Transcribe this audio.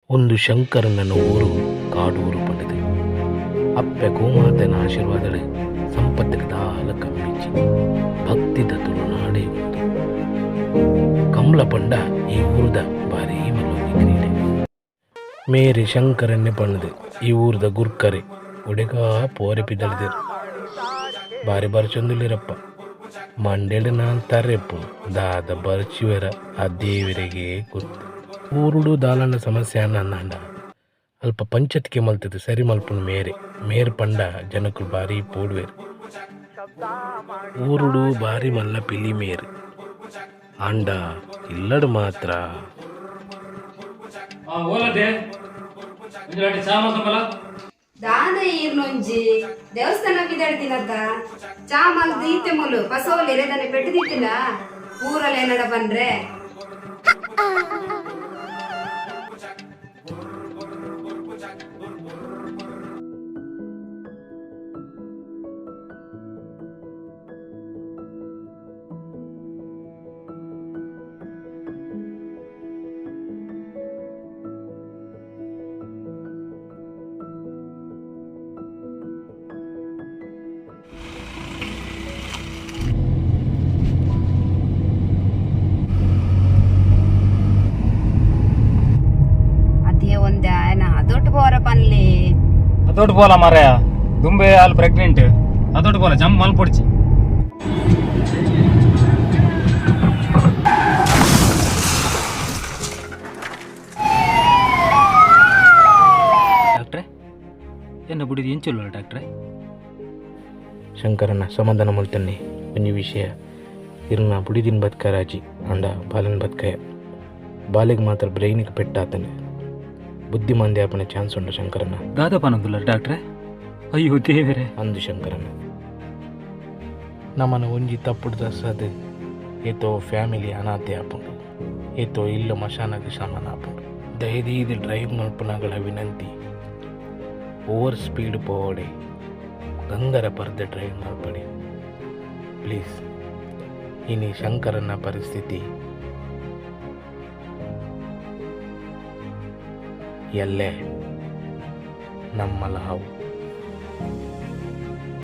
ಒಂದು ಶಂಕರನನ್ನು ಊರು ಕಾಡೂರು ಪಡೆದು ಅಪ್ಪೆ ಗೋಮಾತನ ಆಶೀರ್ವಾದಗಳು ಸಂಪತ್ತಿಗೆ ದಾಲ ಕಮ್ಮಿಚ್ಚಿ ಭಕ್ತಿದ ತುಳುನಾಡೆ ಒಂದು ಕಮಲ ಪಂಡ ಈ ಊರದ ಭಾರಿ ಮಲ್ಲೊಂದು ಕ್ರೀಡೆ ಮೇರೆ ಶಂಕರನ್ನೇ ಪಣ್ಣದು ಈ ಊರದ ಗುರ್ಕರೆ ಉಡೆಗ ಪೋರೆ ಪಿದಳ್ದಿರು ಬಾರಿ ಬರ್ಚೊಂದುಲಿರಪ್ಪ ಮಂಡೇಳು ನಾನು ತರ್ರೆಪ್ಪು ದಾದ ಬರ್ಚಿವರ ಆ ದೇವರಿಗೆ ಗೊತ್ತು ಊರುಡು ದಾಲಂಡ ಸಮಸ್ಯೆ ಅನ್ನಂಡ ಅಲ್ಪ ಪಂಚಾಯತ್ಗೆ ಮಲ್ತದ್ದು ಸರಿ ಮಲ್ಪುನ ಮೇರೆ ಪಂಡ ಜನಕ್ಕಳು ಬಾರಿ ಪೋಡ್ವೇರು ಊರುಡು ಬಾರಿ ಮಲ್ಲ ಪಿಲಿ ಮೇರು ಅಂಡ ಇಲ್ಲಡು ಮಾತ್ರ ದಾದ ಈರ್ನೊಂಜಿ ದೇವಸ್ಥಾನ ಬಿದ್ದಾಡ್ದಿನತ್ತ ಚಾಮಲ್ ದೀತೆ ಮುಲು ಪಸೋಲಿ ರೆದನೆ ಪೆಟ್ಟಿದಿತ್ತಿನ ಊರಲ್ಲಿ ಏನಡ ಬಂದ್ರೆ ಅದೊಟ್ಟು ಬೋಲ ಮಾರಾಯ ದುಂಬೆ ಹಾಲು ಪ್ರೆಗ್ನೆಂಟ್ ಅದೊಟ್ಟು ಬೋಲ ಜಂಪ್ ಮಲ್ ಪೊಡ್ಚಿ ಡಾಕ್ಟ್ರೆ ಎನ್ನ ಬುಡಿದು ಎಂಚುಲ್ಲ ಡಾಕ್ಟ್ರೆ ಶಂಕರನ ಸಮಾಧಾನ ಮಲ್ತನ್ನಿ ಒಂಜಿ ವಿಷಯ ಇರ್ನ ಬುಡಿದಿನ ಬದುಕರಾಜಿ ಅಂಡ ಬಾಲನ ಬದುಕಯ ಬಾಲೆಗೆ ಮಾತ್ರ ಬ್ರೈನಿಗೆ ಪೆಟ್ಟಾತನೆ ಬುದ್ಧಿಮಾಂದ್ಯ ಆಪನ ಚಾನ್ಸ್ ಉಂಟು ಶಂಕರನ ದಾದಪಾನದುಲ್ಲ ಡಾಕ್ಟ್ರೆ ಅಯ್ಯೋ ದೇವರೇ ಅಂದು ಶಂಕರನ ನಮ್ಮನ ಒಂಜಿ ತಪ್ಪುಡು ದಸದು ಏತೋ ಫ್ಯಾಮಿಲಿ ಅನಾಥೆ ಆಪುಂಡು ಏತೋ ಇಲ್ಲ ಮಶಾನಗೆ ಸಮಾನ ಆಪುಂಡು ಧೈರ್ಯದ ಡ್ರೈವ್ ಮಲ್ಪನಗಳ ವಿನಂತಿ ಓವರ್ ಸ್ಪೀಡ್ ಪೋಡೆ ಗಂಗರ ಪರದೆ ಡ್ರೈವ್ ಮಲ್ಪಡಿ ಪ್ಲೀಸ್ ಇನಿ ಶಂಕರನ ಪರಿಸ್ಥಿತಿ ಎಲ್ಲೇ ನಮ್ಮಲ ಹಾವು